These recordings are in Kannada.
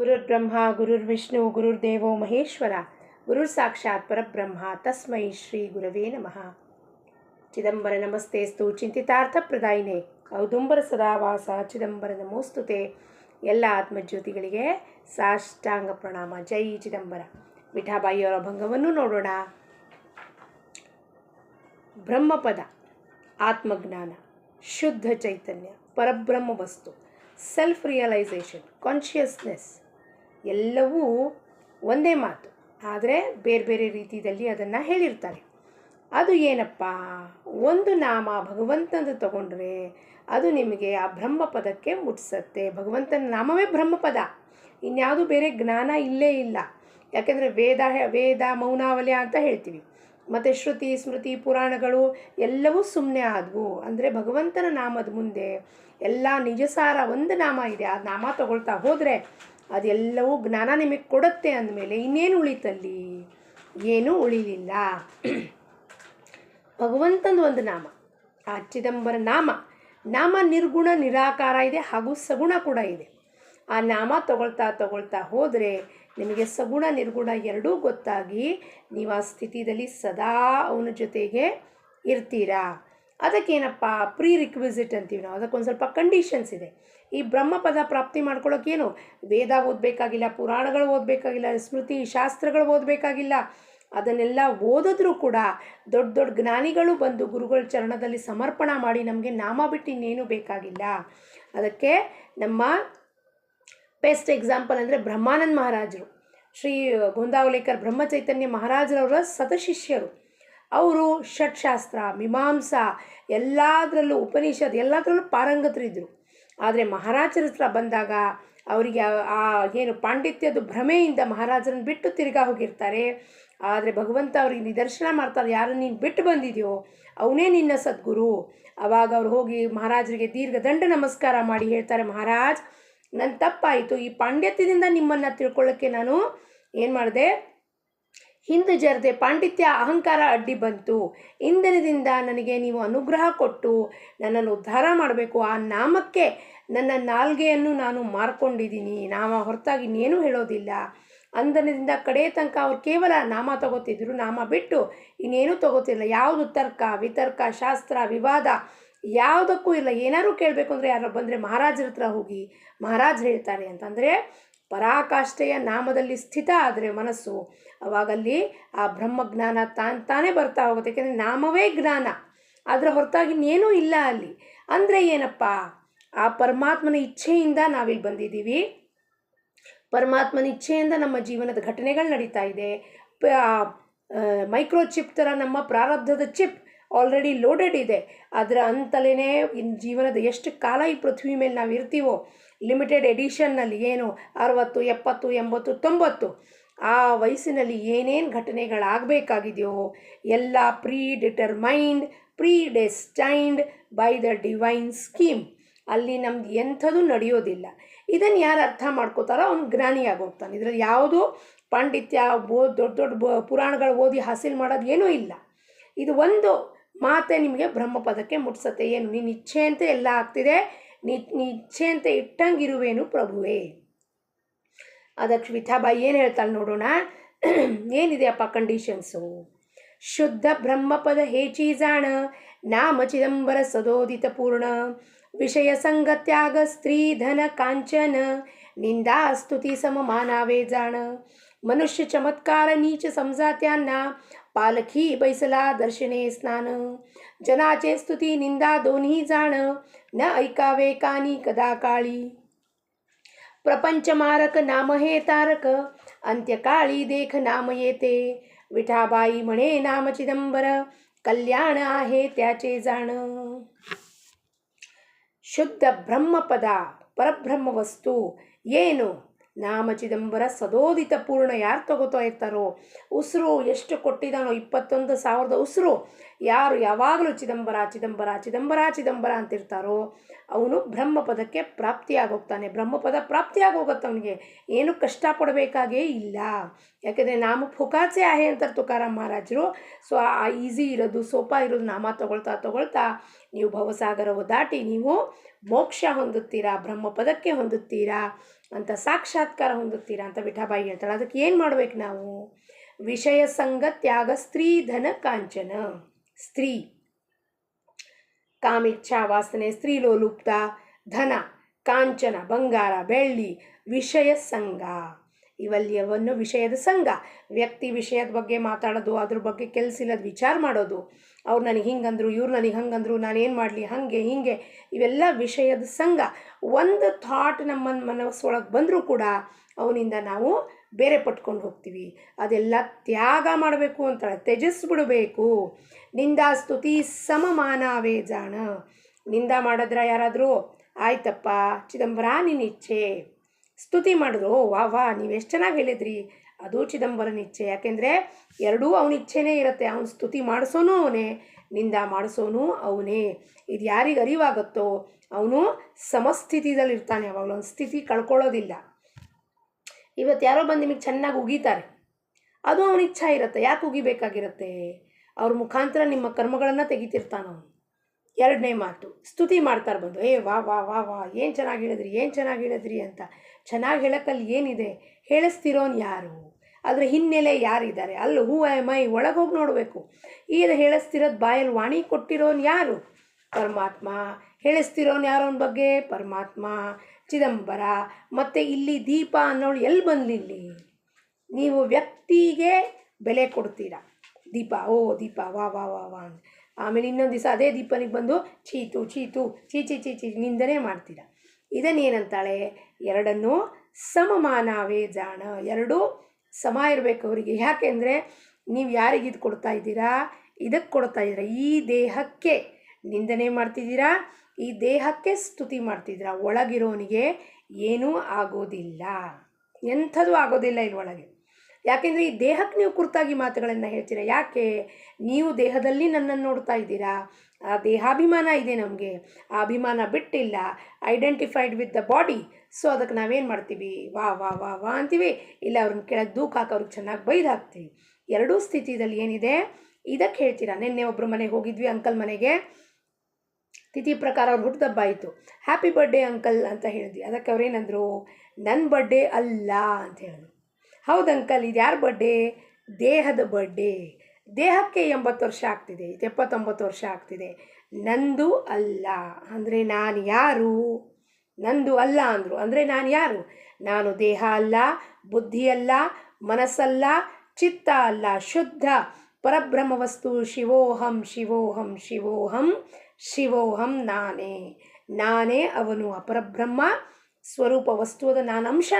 ಗುರುರ್ಬ್ರಹ್ಮ ಗುರುರ್ವಿಷ್ಣು ಗುರುರ್ದೇವೋ ಮಹೇಶ್ವರ ಗುರುರ್ ಸಾಕ್ಷಾತ್ ಪರಬ್ರಹ್ಮ ತಸ್ಮೈ ಶ್ರೀ ಗುರವೇ ನಮಃ. ಚಿದಂಬರ ನಮಸ್ತೆಸ್ತು ಚಿಂತಿತಾರ್ಥಪ್ರದಾಯಿನೇ ಔದುಂಬರ ಸದಾವಾಸ ಚಿದಂಬರ ನಮೋಸ್ತುತೆ. ಎಲ್ಲ ಆತ್ಮಜ್ಯೋತಿಗಳಿಗೆ ಸಾಷ್ಟಾಂಗ ಪ್ರಣಾಮ. ಜೈ ಚಿದಂಬರ. ವಿಠಾಬಾಯಿಯವರ ಭಂಗವನ್ನು ನೋಡೋಣ. ಬ್ರಹ್ಮಪದ, ಆತ್ಮಜ್ಞಾನ, ಶುದ್ಧ ಚೈತನ್ಯ, ಪರಬ್ರಹ್ಮ ವಸ್ತು, ಸೆಲ್ಫ್ ರಿಯಲೈಸೇಷನ್, ಕಾನ್ಷಿಯಸ್ನೆಸ್ ಎಲ್ಲವೂ ಒಂದೇ ಮಾತು, ಆದರೆ ಬೇರೆ ಬೇರೆ ರೀತಿಯಲ್ಲಿ ಅದನ್ನು ಹೇಳಿರ್ತಾರೆ. ಅದು ಏನಪ್ಪ, ಒಂದು ನಾಮ ಭಗವಂತನದು ತಗೊಂಡ್ರೆ ಅದು ನಿಮಗೆ ಆ ಬ್ರಹ್ಮಪದಕ್ಕೆ ಮುಟ್ಸತ್ತೆ. ಭಗವಂತನ ನಾಮವೇ ಬ್ರಹ್ಮಪದ, ಇನ್ಯಾವುದು ಬೇರೆ ಜ್ಞಾನ ಇಲ್ಲೇ ಇಲ್ಲ. ಯಾಕೆಂದರೆ ವೇದ ಮೌನಾವಲ್ಯ ಅಂತ ಹೇಳ್ತೀವಿ, ಮತ್ತು ಶ್ರುತಿ ಸ್ಮೃತಿ ಪುರಾಣಗಳು ಎಲ್ಲವೂ ಸುಮ್ಮನೆ ಆದವು. ಅಂದರೆ ಭಗವಂತನ ನಾಮದ ಮುಂದೆ ಎಲ್ಲ ನಿಜಸಾರ ಒಂದು ನಾಮ ಇದೆ. ಆ ನಾಮ ತಗೊಳ್ತಾ ಹೋದರೆ ಅದೆಲ್ಲವೂ ಜ್ಞಾನ ನಿಮಗೆ ಕೊಡುತ್ತೆ. ಅಂದಮೇಲೆ ಇನ್ನೇನು ಉಳಿತಲ್ಲಿ? ಏನೂ ಉಳಿಲಿಲ್ಲ. ಭಗವಂತಂದು ಒಂದು ನಾಮ, ಆ ಚಿದಂಬರ ನಾಮ ನಿರ್ಗುಣ ನಿರಾಕಾರ ಇದೆ, ಹಾಗೂ ಸಗುಣ ಕೂಡ ಇದೆ. ಆ ನಾಮ ತಗೊಳ್ತಾ ಹೋದರೆ ನಿಮಗೆ ಸಗುಣ ನಿರ್ಗುಣ ಎರಡೂ ಗೊತ್ತಾಗಿ ನೀವು ಆ ಸ್ಥಿತಿಯಲ್ಲಿ ಸದಾ ಅವನ ಜೊತೆಗೆ ಇರ್ತೀರಾ. ಅದಕ್ಕೇನಪ್ಪ ಪ್ರೀ ರಿಕ್ವಿಸಿಟ್ ಅಂತೀವಿ ನಾವು. ಅದಕ್ಕೊಂದು ಸ್ವಲ್ಪ ಕಂಡೀಷನ್ಸ್ ಇದೆ. ಈ ಬ್ರಹ್ಮಪದ ಪ್ರಾಪ್ತಿ ಮಾಡ್ಕೊಳ್ಳೋಕ್ಕೇನು ವೇದ ಓದಬೇಕಾಗಿಲ್ಲ, ಪುರಾಣಗಳು ಓದಬೇಕಾಗಿಲ್ಲ, ಸ್ಮೃತಿ ಶಾಸ್ತ್ರಗಳು ಓದಬೇಕಾಗಿಲ್ಲ. ಅದನ್ನೆಲ್ಲ ಓದಿದ್ರೂ ಕೂಡ ದೊಡ್ಡ ದೊಡ್ಡ ಜ್ಞಾನಿಗಳು ಬಂದು ಗುರುಗಳ ಚರಣದಲ್ಲಿ ಸಮರ್ಪಣ ಮಾಡಿ ನಮಗೆ ನಾಮ ಬಿಟ್ಟು ಇನ್ನೇನು ಬೇಕಾಗಿಲ್ಲ. ಅದಕ್ಕೆ ನಮ್ಮ ಬೆಸ್ಟ್ ಎಕ್ಸಾಂಪಲ್ ಅಂದರೆ ಬ್ರಹ್ಮಾನಂದ ಮಹಾರಾಜರು, ಶ್ರೀ ಗೋಂದಾವಲೇಕರ್ ಬ್ರಹ್ಮಚೈತನ್ಯ ಮಹಾರಾಜರವರ ಸತಶಿಷ್ಯರು. ಅವರು ಷಟ್ಶಾಸ್ತ್ರ, ಮೀಮಾಂಸಾ ಎಲ್ಲದರಲ್ಲೂ, ಉಪನಿಷತ್ ಎಲ್ಲದರಲ್ಲೂ ಪಾರಂಗತರಿದ್ದರು. ಆದರೆ ಮಹಾರಾಜರ ಹತ್ರ ಬಂದಾಗ ಅವರಿಗೆ ಆ ಏನು ಪಾಂಡಿತ್ಯದ ಭ್ರಮೆಯಿಂದ ಮಹಾರಾಜರನ್ನು ಬಿಟ್ಟು ತಿರುಗಾ ಹೋಗಿರ್ತಾರೆ. ಆದರೆ ಭಗವಂತ ಅವ್ರಿಗೆ ನಿದರ್ಶನ ಮಾಡ್ತಾರೆ, ಯಾರು ನೀನು ಬಿಟ್ಟು ಬಂದಿದೆಯೋ ಅವನೇ ನಿನ್ನ ಸದ್ಗುರು. ಆವಾಗ ಅವ್ರು ಹೋಗಿ ಮಹಾರಾಜರಿಗೆ ದೀರ್ಘ ದಂಡ ನಮಸ್ಕಾರ ಮಾಡಿ ಹೇಳ್ತಾರೆ, ಮಹಾರಾಜ್ ನನ್ನ ತಪ್ಪಾಯಿತು, ಈ ಪಾಂಡಿತ್ಯದಿಂದ ನಿಮ್ಮನ್ನು ತಿಳ್ಕೊಳ್ಳೋಕ್ಕೆ ನಾನು ಏನು ಮಾಡಿದೆ, ಹಿಂದೆ ಜರದೆ, ಪಾಂಡಿತ್ಯ ಅಹಂಕಾರ ಅಡ್ಡಿ ಬಂತು. ಇಂದಿನದಿಂದ ನನಗೆ ನೀವು ಅನುಗ್ರಹ ಕೊಟ್ಟು ನನ್ನನ್ನು ಉದ್ಧಾರ ಮಾಡಬೇಕು. ಆ ನಾಮಕ್ಕೆ ನನ್ನ ನಾಲ್ಗೆಯನ್ನು ನಾನು ಮಾರ್ಕೊಂಡಿದ್ದೀನಿ, ನಾಮ ಹೊರತಾಗಿ ಇನ್ನೇನು ಹೇಳೋದಿಲ್ಲ. ಅಂದನದಿಂದ ಕಡೆ ತನಕ ಅವ್ರು ಕೇವಲ ನಾಮ ತಗೋತಿದ್ರು, ನಾಮ ಬಿಟ್ಟು ಇನ್ನೇನು ತಗೋತಿಲ್ಲ. ಯಾವುದು ತರ್ಕ ವಿತರ್ಕ ಶಾಸ್ತ್ರ ವಿವಾದ ಯಾವುದಕ್ಕೂ ಇಲ್ಲ. ಏನಾದ್ರು ಕೇಳಬೇಕು ಅಂದರೆ ಯಾರು ಬಂದರೆ ಮಹಾರಾಜರ ಹತ್ರ ಹೋಗಿ ಮಹಾರಾಜರು ಹೇಳ್ತಾರೆ ಅಂತಂದರೆ ಪರಾಕಾಷ್ಠೆಯ ನಾಮದಲ್ಲಿ ಸ್ಥಿತ ಆದರೆ ಮನಸ್ಸು, ಅವಾಗಲ್ಲಿ ಆ ಬ್ರಹ್ಮಜ್ಞಾನ ತಾನೇ ಬರ್ತಾ ಹೋಗುತ್ತೆ. ಯಾಕೆಂದರೆ ನಾಮವೇ ಜ್ಞಾನ, ಅದರ ಹೊರತಾಗಿ ಇನ್ನೇನೂ ಇಲ್ಲ ಅಲ್ಲಿ. ಅಂದರೆ ಏನಪ್ಪ, ಆ ಪರಮಾತ್ಮನ ಇಚ್ಛೆಯಿಂದ ನಾವಿಲ್ಲಿ ಬಂದಿದ್ದೀವಿ. ಪರಮಾತ್ಮನ ಇಚ್ಛೆಯಿಂದ ನಮ್ಮ ಜೀವನದ ಘಟನೆಗಳು ನಡೀತಾ ಇದೆ. ಮೈಕ್ರೋಚಿಪ್ ಥರ ನಮ್ಮ ಪ್ರಾರಬ್ಧದ ಚಿಪ್ ಆಲ್ರೆಡಿ ಲೋಡೆಡ್ ಇದೆ. ಅದರ ಅಂತಲೇ ಇನ್ನು ಜೀವನದ ಎಷ್ಟು ಕಾಲ ಈ ಪೃಥ್ವಿ ಮೇಲೆ ನಾವು ಇರ್ತೀವೋ, ಲಿಮಿಟೆಡ್ ಎಡಿಷನ್ನಲ್ಲಿ ಏನು 60 70 80 90 ಆ ವಯಸ್ಸಿನಲ್ಲಿ ಏನೇನು ಘಟನೆಗಳಾಗಬೇಕಾಗಿದೆಯೋ ಎಲ್ಲ ಪ್ರೀಡಿಟರ್ಮೈನ್ಡ್ ಪ್ರೀಡೆಸ್ಟೈನ್ಡ್ ಬೈ ದ ಡಿವೈನ್ ಸ್ಕೀಮ್. ಅಲ್ಲಿ ನಮ್ದು ಎಂಥದ್ದು ನಡೆಯೋದಿಲ್ಲ. ಇದನ್ನು ಯಾರು ಅರ್ಥ ಮಾಡ್ಕೋತಾರೋ ಅವನು ಜ್ಞಾನಿಯಾಗಿ ಹೋಗ್ತಾನೆ. ಇದರಲ್ಲಿ ಯಾವುದು ಪಾಂಡಿತ್ಯ ದೊಡ್ಡ ದೊಡ್ಡ ಪುರಾಣಗಳು ಓದಿ ಹಾಸಿಲ್ ಮಾಡೋದು ಏನೂ ಇಲ್ಲ. ಇದು ಒಂದು ಮಾತೆ ನಿಮಗೆ ಬ್ರಹ್ಮಪದಕ್ಕೆ ಮುಟ್ಸತ್ತೆ. ಏನು ನಿನ್ನ ಇಚ್ಛೆಯಂತೆ ಎಲ್ಲ ಆಗ್ತಿದೆ, ನೀ ಇಚ್ಛೆಯಂತೆ ಇಟ್ಟಂಗಿರುವೇನು ಪ್ರಭುವೇ. ಅದಕ್ಕೆ ವಿಠಾಬಾಯಿ ಏನು ಹೇಳ್ತಾಳೆ ನೋಡೋಣ. ಏನಿದೆಯಪ್ಪ ಕಂಡೀಷನ್ಸು? ಶುದ್ಧ ಬ್ರಹ್ಮಪದ ಹೇಚಿ ಜಾಣ, ನಾಮ ಚಿದಂಬರ ಸದೋದಿತ ಪೂರ್ಣ, ವಿಷಯ ಸಂಗತ್ಯಾಗ ಸ್ತ್ರೀ ಧನ ಕಾಂಚನ, ನಿಂದಾ ಸ್ತುತಿ ಸಮಮಾನಾವೇ ಜಾಣ, मनुष्य चमत्कार नीच समजात्यांना, पालखी बैसला दर्शने स्नान, जनाचे स्तुती निंदा दोन्ही जाण, न ऐकावे कानी कदा काळी, प्रपंच मारक नाम हे तारक, अंत्यकाळी देख नाम येते, विठाबाई म्हणे नाम चिदंबर, कल्याण आहे त्याचे जाण. ಶುದ್ಧ ಬ್ರಹ್ಮಪದ ಪರಬ್ರಹ್ಮ ವಸ್ತು ಏನು? ನಾಮ ಚಿದಂಬರ ಸದೋದಿತ ಪೂರ್ಣ. ಯಾರು ತಗೋತಾ ಇರ್ತಾರೋ, ಉಸಿರು ಎಷ್ಟು ಕೊಟ್ಟಿದ್ದಾನೋ 21,000 ಉಸಿರು ಯಾರು ಯಾವಾಗಲೂ ಚಿದಂಬರ ಚಿದಂಬರ ಚಿದಂಬರ ಚಿದಂಬರ ಅಂತಿರ್ತಾರೋ ಅವನು ಬ್ರಹ್ಮಪದಕ್ಕೆ ಪ್ರಾಪ್ತಿಯಾಗೋಗ್ತಾನೆ. ಬ್ರಹ್ಮಪದ ಪ್ರಾಪ್ತಿಯಾಗಿ ಹೋಗುತ್ತೆ ಅವನಿಗೆ. ಏನು ಕಷ್ಟಪಡಬೇಕಾಗೇ ಇಲ್ಲ. ಯಾಕೆಂದರೆ ನಾಮ ಫುಕಾಚೆ ಆಹೆ ಅಂತಾರೆ ತುಕಾರಾಮ್ ಮಹಾರಾಜರು. ಸೊ ಆ ಈಸಿ ಇರೋದು, ಸೋಪ ಇರೋದು ನಾಮ ತಗೊಳ್ತಾ ನೀವು ಭವಸಾಗರವು ದಾಟಿ ನೀವು ಮೋಕ್ಷ ಹೊಂದುತ್ತೀರಾ, ಬ್ರಹ್ಮಪದಕ್ಕೆ ಹೊಂದುತ್ತೀರಾ. ಅಂತ ಸಾಕ್ಷಾತ್ಕಾರ ಹೊಂದುತ್ತೀರಾ ಅಂತ ವಿಠಾಬಾಯಿ ಹೇಳ್ತಾಳೆ. ಅದಕ್ಕೆ ಏನು ಮಾಡ್ಬೇಕು ನಾವು? ವಿಷಯ ಸಂಗ ತ್ಯಾಗ ಸ್ತ್ರೀ ಧನ ಕಾಂಚನ. ಸ್ತ್ರೀ ಕಾಮಿಚ್ಛಾ ವಾಸನೆ, ಸ್ತ್ರೀಲೋಲುಪ್ತ, ಧನ ಕಾಂಚನ ಬಂಗಾರ ಬೆಳ್ಳಿ, ವಿಷಯ ಸಂಗ ಇವೆಲ್ಲವನ್ನು ವಿಷಯದ ಸಂಘ. ವ್ಯಕ್ತಿ ವಿಷಯದ ಬಗ್ಗೆ ಮಾತಾಡೋದು, ಅದ್ರ ಬಗ್ಗೆ ಕೆಲಸ ಇಲ್ಲದ ವಿಚಾರ ಮಾಡೋದು, ಅವ್ರು ನನಗೆ ಹಿಂಗಂದ್ರು, ಇವ್ರು ನನಗೆ ಹಂಗಂದ್ರು, ನಾನೇನು ಮಾಡಲಿ, ಹಾಗೆ ಹೀಗೆ, ಇವೆಲ್ಲ ವಿಷಯದ ಸಂಘ. ಒಂದು ಥಾಟ್ ನಮ್ಮ ಮನಸ್ಸೊಳಗೆ ಬಂದರೂ ಕೂಡ ಅವನಿಂದ ನಾವು ಬೇರೆ ಪಟ್ಕೊಂಡು ಹೋಗ್ತೀವಿ. ಅದೆಲ್ಲ ತ್ಯಾಗ ಮಾಡಬೇಕು ಅಂತಾಳೆ, ತ್ಯಜಿಸ್ಬಿಡಬೇಕು. ನಿಂದಾ ಸ್ತುತಿ ಸಮಮಾನವೇ ಜಾಣ. ನಿಂದ ಮಾಡಿದ್ರೆ ಯಾರಾದರೂ ಆಯ್ತಪ್ಪ ಚಿದಂಬರ ನಿನ್ನ ಇಚ್ಛೆ, ಸ್ತುತಿ ಮಾಡಿದ್ರು ವಾ ವಾ ನೀವೆಷ್ಟು ಚೆನ್ನಾಗಿ ಹೇಳಿದ್ರಿ, ಅದು ಚಿದಂಬರನ ಇಚ್ಛೆ. ಯಾಕೆಂದರೆ ಎರಡೂ ಅವನ ಇಚ್ಛೆನೇ ಇರುತ್ತೆ. ಅವನು ಸ್ತುತಿ ಮಾಡಿಸೋನು ಅವನೇ, ನಿಂದ ಮಾಡಿಸೋನು ಅವನೇ. ಇದು ಯಾರಿಗೆ ಅರಿವಾಗುತ್ತೋ ಅವನು ಸಮಸ್ಥಿತಿದಲ್ಲಿರ್ತಾನೆ, ಅವಾಗಲೂ ಒಂದು ಸ್ಥಿತಿ ಕಳ್ಕೊಳ್ಳೋದಿಲ್ಲ. ಇವತ್ತು ಯಾರೋ ಬಂದು ನಿಮಗೆ ಚೆನ್ನಾಗಿ ಉಗಿತಾರೆ, ಅದು ಅವನ ಇಚ್ಛೆ ಇರುತ್ತೆ. ಯಾಕೆ ಉಗಿಬೇಕಾಗಿರುತ್ತೆ? ಅವ್ರ ಮುಖಾಂತರ ನಿಮ್ಮ ಕರ್ಮಗಳನ್ನು ತೆಗಿತಿರ್ತಾನವನು. ಎರಡನೇ ಮಾತು, ಸ್ತುತಿ ಮಾಡ್ತಾರೆ ಬಂದು, ವಾ ವಾ ವಾ ವಾ ಏನು ಚೆನ್ನಾಗಿ ಹೇಳಿದ್ರಿ, ಏನು ಚೆನ್ನಾಗಿ ಹೇಳಿದ್ರಿ ಅಂತ. ಚೆನ್ನಾಗಿ ಹೇಳೋಕ್ಕಲ್ಲಿ ಏನಿದೆ? ಹೇಳಿಸ್ತಿರೋನು ಯಾರು? ಅದರ ಹಿನ್ನೆಲೆ ಯಾರಿದ್ದಾರೆ? ಅಲ್ಲಿ ಹೂ ಮೈ ಒಳಗೆ ಹೋಗಿ ನೋಡಬೇಕು. ಈಗ ಹೇಳಿಸ್ತಿರೋದು ಬಾಯಲ್ಲಿ ವಾಣಿ ಕೊಟ್ಟಿರೋನು ಯಾರು? ಪರಮಾತ್ಮ. ಹೇಳಿಸ್ತಿರೋನು ಯಾರೋ ಅವನ ಬಗ್ಗೆ? ಪರಮಾತ್ಮ, ಚಿದಂಬರ. ಮತ್ತು ಇಲ್ಲಿ ದೀಪ ಅನ್ನೋಳು ಎಲ್ಲಿ ಬಂದ್ಲಿಲ್ಲಿ? ನೀವು ವ್ಯಕ್ತಿಗೆ ಬೆಲೆ ಕೊಡ್ತೀರಾ. ದೀಪ, ಓ ದೀಪ ವಾ ವಾ ವಾ ವಾ ಅಂತ. ಆಮೇಲೆ ಇನ್ನೊಂದು ದಿವಸ ಅದೇ ದೀಪನಿಗೆ ಬಂದು ಚೀತು ಚೀತು ಚೀಚಿ ನಿಂದನೆ ಮಾಡ್ತೀರಾ. ಇದನ್ನೇನಂತಾಳೆ? ಎರಡನ್ನೂ ಸಮಮಾನವೇ ಜಾಣ. ಎರಡೂ ಸಮ ಇರಬೇಕು ಅವರಿಗೆ. ಯಾಕೆಂದರೆ ನೀವು ಯಾರಿಗೆ ಇದು ಕೊಡ್ತಾ ಇದ್ದೀರಾ? ಇದಕ್ಕೆ ಕೊಡ್ತಾ ಇದ್ದೀರಾ. ಈ ದೇಹಕ್ಕೆ ನಿಂದನೆ ಮಾಡ್ತಿದ್ದೀರಾ, ಈ ದೇಹಕ್ಕೆ ಸ್ತುತಿ ಮಾಡ್ತಿದ್ದೀರಾ. ಒಳಗಿರೋನಿಗೆ ಏನೂ ಆಗೋದಿಲ್ಲ, ಎಂಥದೂ ಆಗೋದಿಲ್ಲ ಇಲ್ಲೊಳಗೆ. ಯಾಕೆಂದರೆ ಈ ದೇಹಕ್ಕೆ ನೀವು ಕುರಿತಾಗಿ ಮಾತುಗಳನ್ನು ಹೇಳ್ತೀರಾ. ಯಾಕೆ? ನೀವು ದೇಹದಲ್ಲಿ ನನ್ನನ್ನು ನೋಡ್ತಾ ಇದ್ದೀರಾ. ಆ ದೇಹಾಭಿಮಾನ ಇದೆ ನಮಗೆ, ಆ ಅಭಿಮಾನ ಬಿಟ್ಟಿಲ್ಲ. Identified with the body. So ಅದಕ್ಕೆ ನಾವೇನು ಮಾಡ್ತೀವಿ? ವಾ ವಾ ವಾ ವಾ ಅಂತೀವಿ, ಇಲ್ಲ ಅವ್ರನ್ನ ಕೆಳಗೆ ದೂಕ ಹಾಕಿ ಅವ್ರಿಗೆ ಚೆನ್ನಾಗಿ ಬೈದು ಹಾಕ್ತೀವಿ. ಎರಡೂ ಸ್ಥಿತಿಯಲ್ಲಿ ಏನಿದೆ ಇದಕ್ಕೆ ಹೇಳ್ತೀರಾ. ನಿನ್ನೆ ಒಬ್ಬರು ಮನೆಗೆ ಹೋಗಿದ್ವಿ, ಅಂಕಲ್ ಮನೆಗೆ. ತಿಥಿ ಪ್ರಕಾರ ಅವ್ರು ಹುಟ್ಟುಹಬ್ಬ ಆಯಿತು. ಹ್ಯಾಪಿ ಬರ್ಡೇ ಅಂಕಲ್ ಅಂತ ಹೇಳಿದ್ವಿ. ಅದಕ್ಕೆ ಅವ್ರೇನಂದರು? ನನ್ನ ಬರ್ಡೇ ಅಲ್ಲ ಅಂತ ಹೇಳಿದ್ರು. ಹೌದು ಅಂಕಲ್, ಇದು ಯಾರ ಬರ್ಡೇ? ದೇಹದ ಬರ್ಡೇ. ದೇಹಕ್ಕೆ 80 ವರ್ಷ ಆಗ್ತಿದೆ, 79 ವರ್ಷ ಆಗ್ತಿದೆ. ನಂದು ಅಲ್ಲ ಅಂದರೆ ನಾನು ಯಾರು? ನಂದು ಅಲ್ಲ ಅಂದರು ಅಂದರೆ ನಾನು ಯಾರು? ನಾನು ದೇಹ ಅಲ್ಲ, ಬುದ್ಧಿ ಅಲ್ಲ, ಮನಸ್ಸಲ್ಲ, ಚಿತ್ತ ಅಲ್ಲ, ಶುದ್ಧ ಪರಬ್ರಹ್ಮ ವಸ್ತು. ಶಿವೋಹಂ ಶಿವೋಹಂ ಶಿವೋಹಂ ಶಿವೋಹಂ. ನಾನೇ ಅವನು. ಅಪರಬ್ರಹ್ಮ ಸ್ವರೂಪ ವಸ್ತು ಅದ ನಾನು, ಅಂಶ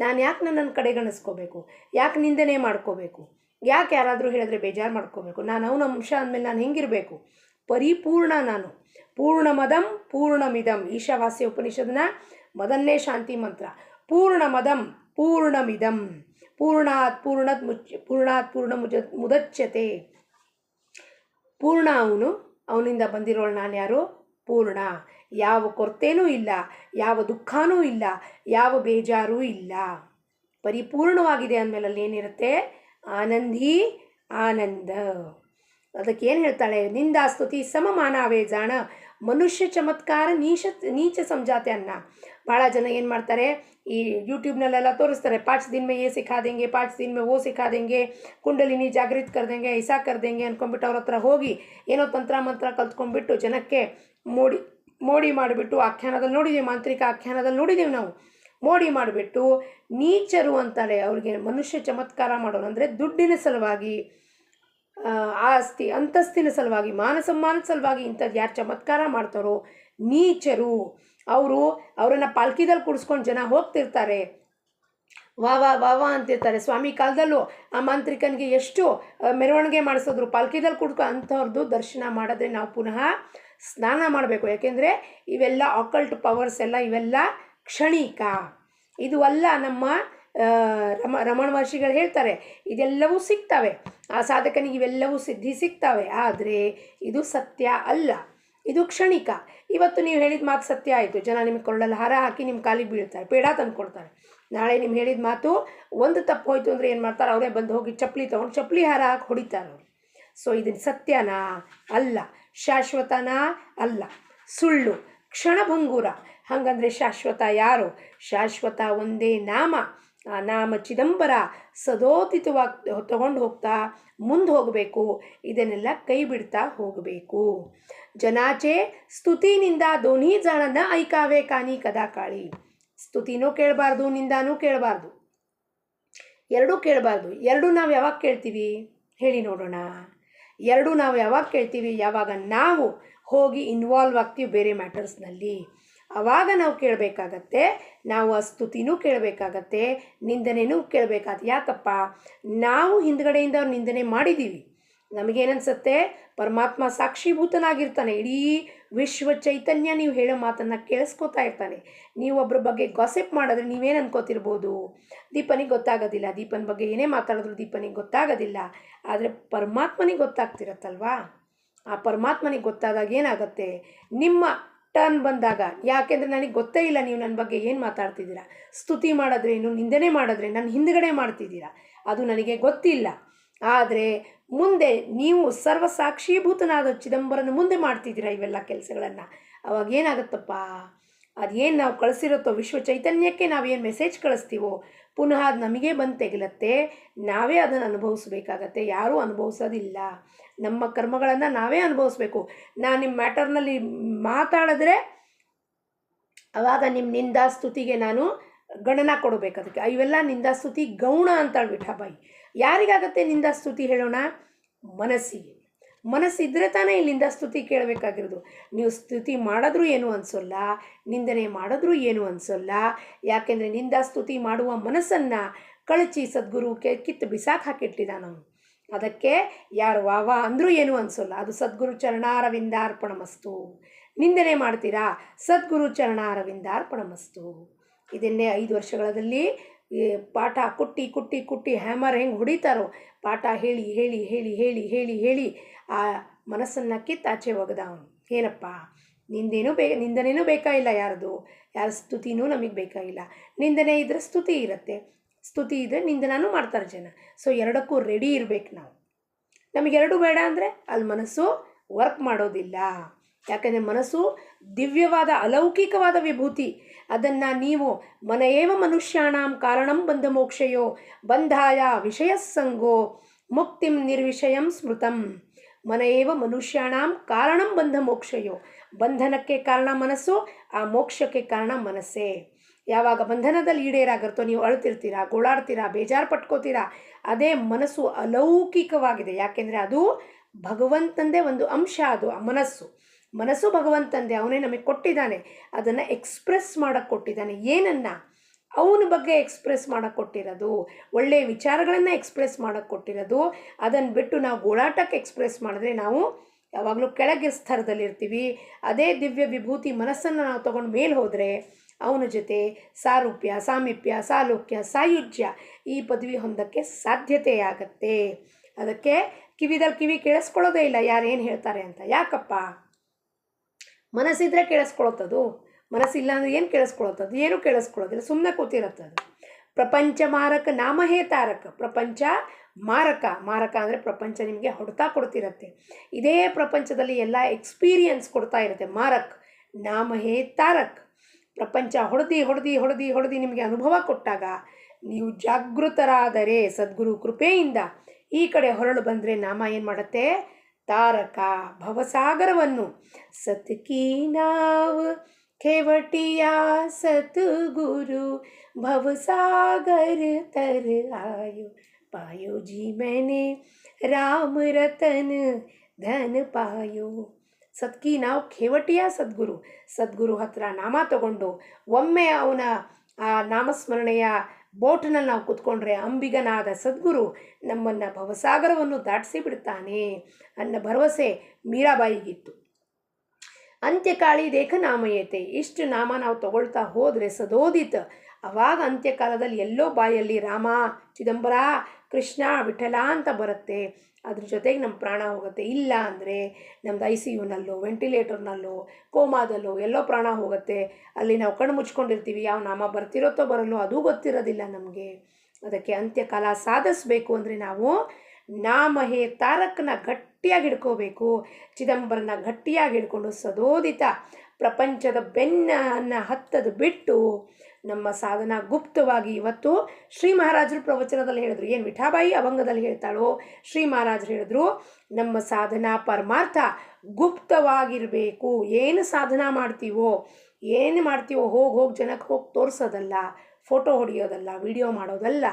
ನಾನು ಯಾಕೆ ನನ್ನನ್ನು ಕಡೆಗಣಿಸ್ಕೋಬೇಕು? ಯಾಕೆ ನಿಂದನೆ ಮಾಡ್ಕೋಬೇಕು? ಯಾಕೆ ಯಾರಾದರೂ ಹೇಳಿದ್ರೆ ಬೇಜಾರು ಮಾಡ್ಕೋಬೇಕು? ನಾನು ಅವನ ಅಂಶ ಅಂದಮೇಲೆ ನಾನು ಹೆಂಗಿರಬೇಕು? ಪರಿಪೂರ್ಣ ನಾನು. ಪೂರ್ಣಮದಂ ಪೂರ್ಣಮಿದಂ. ಈಶಾವಾಸ್ಯ ಉಪನಿಷತ್ನ ಮೊದಲನೇ ಶಾಂತಿ ಮಂತ್ರ. ಪೂರ್ಣಮದಂ ಪೂರ್ಣಮಿದಂ. ಪೂರ್ಣಾತ್ ಪೂರ್ಣ ಮುದಚ್ಯತೆ. ಪೂರ್ಣ ಅವನು, ಅವನಿಂದ ಬಂದಿರೋಳು ನಾನು ಯಾರು? ಪೂರ್ಣ. ಯಾವ ಕೊರತೆನೂ ಇಲ್ಲ, ಯಾವ ದುಃಖನೂ ಇಲ್ಲ, ಯಾವ ಬೇಜಾರೂ ಇಲ್ಲ. ಪರಿಪೂರ್ಣವಾಗಿದೆ ಅಂದಮೇಲೆ ಅಲ್ಲಿ ಏನಿರುತ್ತೆ? ಆನಂದಿ ಆನಂದ. ಅದಕ್ಕೆ ಏನು ಹೇಳ್ತಾಳೆ? ನಿಂದಾ ಸ್ತುತಿ ಸಮಮಾನವೇ ಜಾಣ. ಮನುಷ್ಯ ಚಮತ್ಕಾರ ನೀಚ ಸಮಜಾತೆ ಅನ್ನ. ಭಾಳ ಜನ ಏನು ಮಾಡ್ತಾರೆ, ಈ ಯೂಟ್ಯೂಬ್ನಲ್ಲೆಲ್ಲ ತೋರಿಸ್ತಾರೆ, 5 दिन में ये सिखा देंगे, 5 दिन में वो सिखा देंगे, ಕುಂಡಲಿನಿ ಜಾಗೃತ ಕರ್ ದೇಂಗೆ, ಐಸಾ ಕರ್ ದೇಂಗೆ ಅಂದ್ಕೊಂಡ್ಬಿಟ್ಟು ಅವ್ರ ಹತ್ರ ಹೋಗಿ ಏನೋ ತಂತ್ರ ಮಂತ್ರ ಕಲ್ತ್ಕೊಂಡ್ಬಿಟ್ಟು ಜನಕ್ಕೆ ಮೋಡಿ ಮಾಡಿಬಿಟ್ಟು, ಆಖ್ಯಾನದಲ್ಲಿ ನೋಡಿದ್ದೀವಿ, ಮಾಂತ್ರಿಕ ಆಖ್ಯಾನದಲ್ಲಿ ನೋಡಿದ್ದೀವಿ ನಾವು, ಮೋಡಿ ಮಾಡಿಬಿಟ್ಟು ನೀಚರು ಅಂತಾರೆ ಅವ್ರಿಗೆ. ಮನುಷ್ಯ ಚಮತ್ಕಾರ ಮಾಡೋರು ಅಂದರೆ ದುಡ್ಡಿನ ಸಲುವಾಗಿ, ಆಸ್ತಿ ಅಂತಸ್ತಿನ ಸಲುವಾಗಿ, ಮಾನ ಸಮ್ಮಾನದ ಸಲುವಾಗಿ ಇಂಥದ್ದು ಯಾರು ಚಮತ್ಕಾರ ಮಾಡ್ತಾರೋ ನೀಚರು. ಅವರನ್ನು ಪಾಲ್ಕಿದಲ್ಲಿ ಕೂಡಿಸ್ಕೊಂಡು ಜನ ಹೋಗ್ತಿರ್ತಾರೆ, ವಾ ವಾ ವಾ ವಾ ಅಂತಿರ್ತಾರೆ. ಸ್ವಾಮಿ ಕಾಲದಲ್ಲೂ ಆ ಮಾಂತ್ರಿಕನಿಗೆ ಎಷ್ಟು ಮೆರವಣಿಗೆ ಮಾಡಿಸಿದ್ರು, ಪಾಲ್ಕಿದಲ್ಲಿ ಕೂಡ್ಕೊ. ಅಂಥವ್ರದ್ದು ದರ್ಶನ ಮಾಡಿದ್ರೆ ನಾವು ಪುನಃ ಸ್ನಾನ ಮಾಡಬೇಕು. ಯಾಕೆಂದರೆ ಇವೆಲ್ಲ ಆಕಲ್ಟ್ ಪವರ್ಸ್ ಎಲ್ಲ ಇವೆಲ್ಲ ಕ್ಷಣಿಕ. ಇದು ಅಲ್ಲ. ನಮ್ಮ ರಮಣ ಮಹರ್ಷಿಗಳು ಹೇಳ್ತಾರೆ, ಇದೆಲ್ಲವೂ ಸಿಗ್ತವೆ, ಆ ಸಾಧಕನಿಗೆ ಇವೆಲ್ಲವೂ ಸಿದ್ಧಿ ಸಿಗ್ತವೆ. ಆದರೆ ಇದು ಸತ್ಯ ಅಲ್ಲ, ಇದು ಕ್ಷಣಿಕ. ಇವತ್ತು ನೀವು ಹೇಳಿದ ಮಾತು ಸತ್ಯ ಆಯಿತು, ಜನ ನಿಮಗೆ ಕೊಳ್ಳಲ್ಲಿ ಹಾರ ಹಾಕಿ ನಿಮ್ಮ ಕಾಲಿಗೆ ಬೀಳ್ತಾರೆ, ಪೇಡ ತಂದು ಕೊಡ್ತಾರೆ. ನಾಳೆ ನಿಮ್ಮ ಹೇಳಿದ ಮಾತು ಒಂದು ತಪ್ಪು ಹೋಯ್ತು ಅಂದರೆ ಏನು ಮಾಡ್ತಾರೆ? ಅವರೇ ಬಂದು ಹೋಗಿ ಚಪ್ಪಲಿ ತೊಗೊಂಡು ಚಪ್ಪಲಿ ಹಾರ ಹಾಕಿ ಹೊಡಿತಾರೆ ಅವರು. ಸೊ ಇದನ್ನು ಸತ್ಯನಾ? ಅಲ್ಲ. ಶಾಶ್ವತನಾ? ಅಲ್ಲ. ಸುಳ್ಳು, ಕ್ಷಣಭಂಗೂರ. ಹಾಗಂದರೆ ಶಾಶ್ವತ ಯಾರು? ಶಾಶ್ವತ ಒಂದೇ ನಾಮ. ಆ ನಾಮ ಚಿದಂಬರ ಸದೋದಿತವಾಗಿ ತಗೊಂಡು ಹೋಗ್ತಾ ಮುಂದೆ ಹೋಗಬೇಕು. ಇದನ್ನೆಲ್ಲ ಕೈ ಬಿಡ್ತಾ ಹೋಗಬೇಕು. ಜನಾಚೆ ಸ್ತುತಿನಿಂದ ದೋನ್ಹಿ ಜಾಣನ ಐಕಾವೆ ಕಾನಿ ಕದಾ ಕಾಳಿ. ಸ್ತುತಿನೂ ಕೇಳಬಾರ್ದು, ನಿಂದಾನೂ ಕೇಳಬಾರ್ದು, ಎರಡೂ ಕೇಳಬಾರ್ದು. ಎರಡೂ ನಾವು ಯಾವಾಗ ಕೇಳ್ತೀವಿ ಹೇಳಿ ನೋಡೋಣ? ಎರಡೂ ನಾವು ಯಾವಾಗ ಕೇಳ್ತೀವಿ? ಯಾವಾಗ ನಾವು ಹೋಗಿ ಇನ್ವಾಲ್ವ್ ಆಗ್ತೀವಿ ಬೇರೆ ಮ್ಯಾಟರ್ಸ್ನಲ್ಲಿ, ಆವಾಗ ನಾವು ಕೇಳಬೇಕಾಗತ್ತೆ. ನಾವು ಆ ಸ್ತುತಿನೂ ಕೇಳಬೇಕಾಗತ್ತೆ, ನಿಂದನೆನೂ ಕೇಳಬೇಕಾಗತ್ತೆ. ಯಾಕಪ್ಪ? ನಾವು ಹಿಂದ್ಗಡೆಯಿಂದ ಅವ್ರು ನಿಂದನೆ ಮಾಡಿದ್ದೀವಿ. ನಮಗೇನನ್ಸುತ್ತೆ? ಪರಮಾತ್ಮ ಸಾಕ್ಷೀಭೂತನಾಗಿರ್ತಾನೆ. ಇಡೀ ವಿಶ್ವ ಚೈತನ್ಯ ನೀವು ಹೇಳೋ ಮಾತನ್ನು ಕೇಳಿಸ್ಕೊತಾ ಇರ್ತಾನೆ. ನೀವು ಒಬ್ಬರ ಬಗ್ಗೆ ಗಾಸಿಪ್ ಮಾಡಿದ್ರೆ ನೀವೇನು ಅನ್ಕೋತಿರ್ಬೋದು? ದೀಪನಿಗೆ ಗೊತ್ತಾಗೋದಿಲ್ಲ. ದೀಪನ ಬಗ್ಗೆ ಏನೇ ಮಾತಾಡಿದ್ರು ದೀಪನಿಗೆ ಗೊತ್ತಾಗೋದಿಲ್ಲ. ಆದರೆ ಪರಮಾತ್ಮನಿಗೆ ಗೊತ್ತಾಗ್ತಿರತ್ತಲ್ವಾ? ಆ ಪರಮಾತ್ಮನಿಗೆ ಗೊತ್ತಾದಾಗ ಏನಾಗುತ್ತೆ? ನಿಮ್ಮ ಟರ್ನ್ ಬಂದಾಗ, ಯಾಕೆಂದರೆ ನನಗೆ ಗೊತ್ತೇ ಇಲ್ಲ ನೀವು ನನ್ನ ಬಗ್ಗೆ ಏನು ಮಾತಾಡ್ತಿದ್ದೀರಾ, ಸ್ತುತಿ ಮಾಡಿದ್ರೇನು ನಿಂದನೆ ಮಾಡಿದ್ರೆ ನನ್ನ ಹಿಂದ್ಗಡೆ ಮಾಡ್ತಿದ್ದೀರಾ, ಅದು ನನಗೆ ಗೊತ್ತಿಲ್ಲ. ಆದರೆ ಮುಂದೆ ನೀವು ಸರ್ವಸಾಕ್ಷೀಭೂತನಾದ ಚಿದಂಬರನ ಮುಂದೆ ಮಾಡ್ತಿದ್ದೀರಾ ಇವೆಲ್ಲ ಕೆಲಸಗಳನ್ನು. ಅವಾಗ ಏನಾಗುತ್ತಪ್ಪ? ಅದೇನು ನಾವು ಕಳಿಸಿರುತ್ತೋ ವಿಶ್ವ ಚೈತನ್ಯಕ್ಕೆ ನಾವೇನು ಮೆಸೇಜ್ ಕಳಿಸ್ತೀವೋ ಪುನಃ ಅದು ನಮಗೆ ಬಂದು ತೆಗಿಲತ್ತೆ. ನಾವೇ ಅದನ್ನು ಅನುಭವಿಸ್ಬೇಕಾಗತ್ತೆ, ಯಾರೂ ಅನುಭವಿಸೋದಿಲ್ಲ. ನಮ್ಮ ಕರ್ಮಗಳನ್ನು ನಾವೇ ಅನುಭವಿಸ್ಬೇಕು. ನಾನು ನಿಮ್ಮ ಮ್ಯಾಟರ್ನಲ್ಲಿ ಮಾತಾಡಿದ್ರೆ ಆವಾಗ ನಿಮ್ಮ ನಿಂದಾಸ್ತುತಿಗೆ ನಾನು ಗಣನ ಕೊಡಬೇಕು. ಅದಕ್ಕೆ ಇವೆಲ್ಲ ನಿಂದಾಸ್ತುತಿ ಗೌಣ ಅಂತಾಳು ವಿಠಾಬಾಯಿ. ಯಾರಿಗಾಗತ್ತೆ ನಿಂದಾಸ್ತುತಿ ಹೇಳೋಣ? ಮನಸ್ಸಿಗೆ. ಮನಸ್ಸಿದ್ರೆ ತಾನೇ ಇಲ್ಲಿಂದ ಸ್ತುತಿ ಕೇಳಬೇಕಾಗಿರೋದು. ನೀವು ಸ್ತುತಿ ಮಾಡಿದ್ರೂ ಏನು ಅನಿಸೋಲ್ಲ, ನಿಂದನೆ ಮಾಡಿದ್ರೂ ಏನು ಅನಿಸೋಲ್ಲ. ಯಾಕೆಂದರೆ ನಿಂದಾಸ್ತುತಿ ಮಾಡುವ ಮನಸ್ಸನ್ನು ಕಳಚಿ ಸದ್ಗುರು ಕಿತ್ತು ಬಿಸಾಕ್ ಹಾಕಿಟ್ಟಿದ್ದಾನ ಅವನು. ಅದಕ್ಕೆ ಯಾರು ವಾವ ಅಂದರೂ ಏನೂ ಅನಿಸೋಲ್ಲ. ಅದು ಸದ್ಗುರು ಚರಣಾರವಿಂದಾರ್ಪಣಮಸ್ತು. ನಿಂದನೆ ಮಾಡ್ತೀರಾ? ಸದ್ಗುರು ಚರಣಾರವಿಂದಾರ್ಪಣಮಸ್ತು. ಇದನ್ನೇ 5 ವರ್ಷಗಳಲ್ಲಿ ಪಾಠ ಕುಟ್ಟಿ ಕುಟ್ಟಿ ಕುಟ್ಟಿ ಹ್ಯಾಮರ್ ಹೆಂಗೆ ಹೊಡಿತಾರೋ ಪಾಠ ಹೇಳಿ ಹೇಳಿ ಹೇಳಿ ಹೇಳಿ ಹೇಳಿ ಹೇಳಿ ಆ ಮನಸ್ಸನ್ನು ಕಿತ್ತಾಚೆ ಒಗೆದ ಅವನು. ಏನಪ್ಪ? ನಿಂದನೇನೂ ಬೇಕಾಗಿಲ್ಲ ಯಾರ್ದು, ಯಾರ ಸ್ತುತಿನೂ ನಮಗೆ ಬೇಕಾಗಿಲ್ಲ. ನಿಂದನೆ ಇದ್ದರೆ ಸ್ತುತಿ ಇರುತ್ತೆ, ಸ್ತುತಿ ಇದ್ದರೆ ನಿಂದನೂ ಮಾಡ್ತಾರೆ ಜನ. ಸೊ ಎರಡಕ್ಕೂ ರೆಡಿ ಇರಬೇಕು ನಾವು. ನಮಗೆರಡೂ ಬೇಡ ಅಂದರೆ ಅಲ್ಲಿ ಮನಸ್ಸು ವರ್ಕ್ ಮಾಡೋದಿಲ್ಲ. ಯಾಕಂದರೆ ಮನಸ್ಸು ದಿವ್ಯವಾದ ಅಲೌಕಿಕವಾದ ವಿಭೂತಿ. ಅದನ್ನು ನೀವು ಮನಯೇವ ಮನುಷ್ಯಾಣಂ ಕಾರಣಂ ಬಂಧ ಮೋಕ್ಷಯೋ ಬಂಧಾಯ ವಿಷಯಸ್ಸಂಗೋ ಮುಕ್ತಿಂ ನಿರ್ವಿಷಯಂ ಸ್ಮೃತಂ. ಮನಯೇವ ಮನುಷ್ಯಾಣಂ ಕಾರಣಂ ಬಂಧ ಮೋಕ್ಷಯೋ. ಬಂಧನಕ್ಕೆ ಕಾರಣ ಮನಸ್ಸು, ಆ ಮೋಕ್ಷಕ್ಕೆ ಕಾರಣ ಮನಸ್ಸೇ. ಯಾವಾಗ ಬಂಧನದಲ್ಲಿ ಈಡೇರಾಗಿರುತ್ತೋ ನೀವು ಅಳ್ತಿರ್ತೀರಾ, ಗೋಳಾಡ್ತೀರಾ, ಬೇಜಾರು ಪಟ್ಕೋತೀರಾ, ಅದೇ ಮನಸ್ಸು ಅಲೌಕಿಕವಾಗಿದೆ. ಯಾಕೆಂದರೆ ಅದು ಭಗವಂತಂದೇ ಒಂದು ಅಂಶ. ಅದು ಮನಸ್ಸು ಭಗವಂತಂದೆ, ಅವನೇ ನಮಗೆ ಕೊಟ್ಟಿದ್ದಾನೆ. ಅದನ್ನು ಎಕ್ಸ್ಪ್ರೆಸ್ ಮಾಡೋಕ್ಕೆ ಕೊಟ್ಟಿದ್ದಾನೆ. ಏನನ್ನು? ಅವನ ಬಗ್ಗೆ ಎಕ್ಸ್ಪ್ರೆಸ್ ಮಾಡೋಕ್ಕೆ ಕೊಟ್ಟಿರೋದು, ಒಳ್ಳೆಯ ವಿಚಾರಗಳನ್ನು ಎಕ್ಸ್ಪ್ರೆಸ್ ಮಾಡೋಕ್ಕೆ ಕೊಟ್ಟಿರೋದು. ಅದನ್ನು ಬಿಟ್ಟು ನಾವು ಗೋಳಾಟಕ್ಕೆ ಎಕ್ಸ್ಪ್ರೆಸ್ ಮಾಡಿದ್ರೆ ನಾವು ಯಾವಾಗಲೂ ಕೆಳಗೆ ಸ್ತರದಲ್ಲಿರ್ತೀವಿ. ಅದೇ ದಿವ್ಯ ವಿಭೂತಿ ಮನಸ್ಸನ್ನು ನಾವು ತೊಗೊಂಡು ಮೇಲೆ ಹೋದರೆ ಅವನ ಜೊತೆ ಸಾರೂಪ್ಯ, ಸಾಮೀಪ್ಯ, ಸಾಲೋಕ್ಯ, ಸಾಯುಜ್ಯ ಈ ಪದವಿ ಹೊಂದಕ್ಕೆ ಸಾಧ್ಯತೆಯಾಗತ್ತೆ. ಅದಕ್ಕೆ ಕಿವಿ ಕೇಳಿಸ್ಕೊಳ್ಳೋದೇ ಇಲ್ಲ ಯಾರೇನು ಹೇಳ್ತಾರೆ ಅಂತ. ಯಾಕಪ್ಪ? ಮನಸ್ಸಿದ್ರೆ ಕೇಳಿಸ್ಕೊಳತ್ತದು, ಮನಸ್ಸಿಲ್ಲ ಅಂದರೆ ಏನು ಕೇಳಿಸ್ಕೊಳತ್ತದು? ಏನೂ ಕೇಳಿಸ್ಕೊಳ್ಳೋದಿಲ್ಲ, ಸುಮ್ಮನೆ ಕೂತಿರತ್ತದು. ಪ್ರಪಂಚ ಮಾರಕ ನಾಮಹೇ ತಾರಕ. ಪ್ರಪಂಚ ಮಾರಕ ಅಂದರೆ ಪ್ರಪಂಚ ನಿಮಗೆ ಹೊಡ್ತಾ ಕೊಡ್ತಿರತ್ತೆ. ಇದೇ ಪ್ರಪಂಚದಲ್ಲಿ ಎಲ್ಲ ಎಕ್ಸ್ಪೀರಿಯನ್ಸ್ ಕೊಡ್ತಾ ಇರುತ್ತೆ. ಮಾರಕ್ ನಾಮಹೇ ತಾರಕ್. ಪ್ರಪಂಚ ಹೊಡೆದು ನಿಮಗೆ ಅನುಭವ ಕೊಟ್ಟಾಗ ನೀವು ಜಾಗೃತರಾದರೆ ಸದ್ಗುರು ಕೃಪೆಯಿಂದ ಈ ಕಡೆ ಹೊರಳು ಬಂದರೆ ನಾಮ ಏನು ಮಾಡುತ್ತೆ? ತಾರಕ ಭವಸಾಗರವನ್ನು. ಸತ್ಕಿ ನಾವ್ खेवटिया सतगुरु भवसागर तर आयो पायो जी मैंने राम रतन धन पायो. ಸತ್ಕಿ ನಾವು ಖೇವಟಿಯ ಸದ್ಗುರು ಹತ್ರ ನಾಮ ತಗೊಂಡು ಒಮ್ಮೆ ಅವನ ಆ ನಾಮಸ್ಮರಣೆಯ ಬೋಟ್ನಲ್ಲಿ ನಾವು ಕೂತ್ಕೊಂಡ್ರೆ ಅಂಬಿಗನಾದ ಸದ್ಗುರು ನಮ್ಮನ್ನು ಭವಸಾಗರವನ್ನು ದಾಟಿಸಿ ಬಿಡ್ತಾನೆ ಅನ್ನೋ ಭರವಸೆ ಮೀರಾಬಾಯಿಗಿತ್ತು. ಅಂತ್ಯಕಾಳಿ ದೇಖ ನಾಮಯತೆ. ಇಷ್ಟು ನಾಮ ನಾವು ತಗೊಳ್ತಾ ಹೋದರೆ ಸದೋದಿತ, ಆವಾಗ ಅಂತ್ಯಕಾಲದಲ್ಲಿ ಎಲ್ಲೋ ಬಾಯಲ್ಲಿ ರಾಮ, ಚಿದಂಬರ, ಕೃಷ್ಣ, ವಿಠಲ ಅಂತ ಬರುತ್ತೆ. ಅದ್ರ ಜೊತೆಗೆ ನಮ್ಮ ಪ್ರಾಣ ಹೋಗುತ್ತೆ. ಇಲ್ಲ ಅಂದರೆ ನಮ್ಮದು ICUನಲ್ಲೋ, ವೆಂಟಿಲೇಟರ್ನಲ್ಲೋ, ಕೋಮಾದಲ್ಲೋ ಎಲ್ಲೋ ಪ್ರಾಣ ಹೋಗುತ್ತೆ. ಅಲ್ಲಿ ನಾವು ಕಣ್ಣು ಮುಚ್ಕೊಂಡಿರ್ತೀವಿ. ಯಾವ ನಾಮ ಬರ್ತಿರುತ್ತೋ ಬರಲ್ಲೋ ಅದು ಗೊತ್ತಿರೋದಿಲ್ಲ ನಮಗೆ. ಅದಕ್ಕೆ ಅಂತ್ಯಕಾಲ ಸಾಧಿಸಬೇಕು ಅಂದರೆ ನಾವು ನಾಮಹೇ ತಾರಕನ ಗಟ್ಟಿಯಾಗಿ ಹಿಡ್ಕೋಬೇಕು. ಚಿದಂಬರನ ಗಟ್ಟಿಯಾಗಿ ಹಿಡ್ಕೊಂಡು ಸದೋದಿತ ಪ್ರಪಂಚದ ಬೆನ್ನನ್ನು ಹತ್ತದು ಬಿಟ್ಟು ನಮ್ಮ ಸಾಧನಾ ಗುಪ್ತವಾಗಿ ಇವತ್ತು ಶ್ರೀ ಮಹಾರಾಜರು ಪ್ರವಚನದಲ್ಲಿ ಹೇಳಿದ್ರು, ಏನು ವಿಠಾಬಾಯಿ ಅಭಂಗದಲ್ಲಿ ಹೇಳ್ತಾಳೋ ಶ್ರೀ ಮಹಾರಾಜರು ಹೇಳಿದ್ರು, ನಮ್ಮ ಸಾಧನಾ ಪರಮಾರ್ಥ ಗುಪ್ತವಾಗಿರಬೇಕು. ಏನು ಸಾಧನಾ ಮಾಡ್ತೀವೋ ಹೋಗಿ ಜನಕ್ಕೆ ಹೋಗಿ ತೋರಿಸೋದಲ್ಲ, ಫೋಟೋ ಹೊಡೆಯೋದಲ್ಲ, ವಿಡಿಯೋ ಮಾಡೋದಲ್ಲ,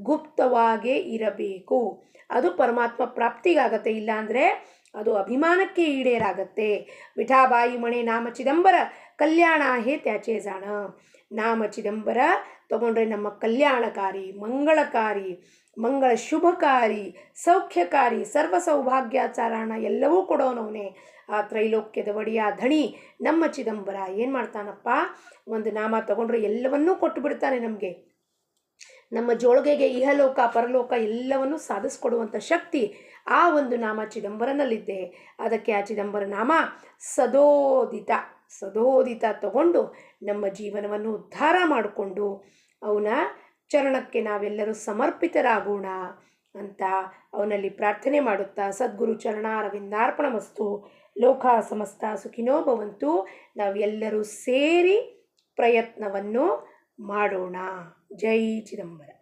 ಗುಪ್ತವಾಗೇ ಇರಬೇಕು. ಅದು ಪರಮಾತ್ಮ ಪ್ರಾಪ್ತಿಗಾಗತ್ತೆ. ಇಲ್ಲಾಂದರೆ ಅದು ಅಭಿಮಾನಕ್ಕೆ ಈಡೇರಾಗತ್ತೆ. ವಿಠಾಬಾಯಿ ಮಣೆ ನಾಮ ಚಿದಂಬರ ಕಲ್ಯಾಣ ಹೇ ತ್ಯಾಚೆ ಜಾಣ. ನಾಮ ಚಿದಂಬರ ತಗೊಂಡ್ರೆ ನಮ್ಮ ಕಲ್ಯಾಣಕಾರಿ, ಮಂಗಳಕಾರಿ, ಮಂಗಳ ಶುಭಕಾರಿ, ಸೌಖ್ಯಕಾರಿ, ಸರ್ವ ಸೌಭಾಗ್ಯಾಚಾರಾಣ ಎಲ್ಲವೂ ಕೊಡೋನವನೇ. ಆ ತ್ರೈಲೋಕ್ಯದ ಒಡೆಯ ಧಣಿ ನಮ್ಮ ಚಿದಂಬರ ಏನು ಮಾಡ್ತಾನಪ್ಪ, ಒಂದು ನಾಮ ತಗೊಂಡ್ರೆ ಎಲ್ಲವನ್ನೂ ಕೊಟ್ಟು ಬಿಡ್ತಾನೆ ನಮಗೆ. ನಮ್ಮ ಜೋಳಿಗೆಗೆ ಇಹಲೋಕ ಪರಲೋಕ ಎಲ್ಲವನ್ನೂ ಸಾಧಿಸ್ಕೊಡುವಂಥ ಶಕ್ತಿ ಆ ಒಂದು ನಾಮ ಚಿದಂಬರನಲ್ಲಿದ್ದೆ. ಅದಕ್ಕೆ ಆ ಚಿದಂಬರ ನಾಮ ಸದೋದಿತ ತಗೊಂಡು ನಮ್ಮ ಜೀವನವನ್ನು ಉದ್ಧಾರ ಮಾಡಿಕೊಂಡು ಅವನ ಚರಣಕ್ಕೆ ನಾವೆಲ್ಲರೂ ಸಮರ್ಪಿತರಾಗೋಣ ಅಂತ ಅವನಲ್ಲಿ ಪ್ರಾರ್ಥನೆ ಮಾಡುತ್ತಾ, ಸದ್ಗುರು ಚರಣಾರವಿಂದಾರ್ಪಣಮಸ್ತು. ಲೋಕ ಸಮಸ್ತ ಸುಖಿನೋ ಭವಂತು. ನಾವೆಲ್ಲರೂ ಸೇರಿ ಪ್ರಯತ್ನವನ್ನು ಮಾಡೋಣ. ಜೈ ಚಿದಂಬರ.